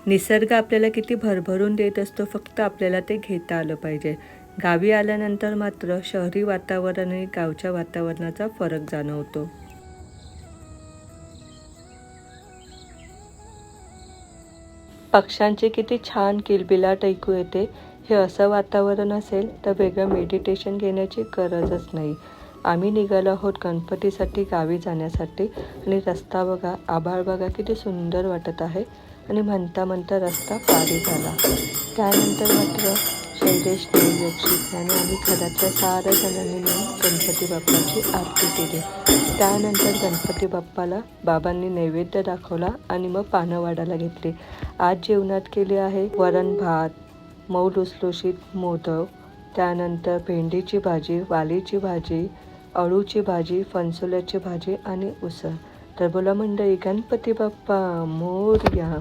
निसर्ग आपल्याला किती भरभरून देत असतो, फक्त आपल्याला ते घेता आलं पाहिजे. गावी आल्यानंतर मात्र शहरी वातावरण आणि गावच्या वातावरणाचा फरक जाणवतो. पक्ष्यांचे किती छान किलबिलाट ऐकू येते. हे असं वातावरण असेल तर वेगळं मेडिटेशन घेण्याची गरजच नाही. आम्ही निघालो आहोत गणपतीसाठी गावी जाण्यासाठी आणि रस्ता बघा, आभाळ बघा किती सुंदर वाटत आहे आणि म्हणता म्हणता रस्ता पारी झाला. त्यानंतर मात्र शैलेशने, योक्षितने आणि घरातल्या साऱ्या जणांनी मिळून गणपती बाप्पाची आरती केली. त्यानंतर गणपती बाप्पाला बाबांनी नैवेद्य दाखवला आणि मग पानं वाढायला घेतली. आज जेवणात केले आहे वरण भात, मऊ लुसलुशीत मोदक, त्यानंतर भेंडीची भाजी, वालीची भाजी, अळूची भाजी, फणसुल्याची भाजी आणि उसळ. तर बोला मंडळी, गणपती बाप्पा मोरया.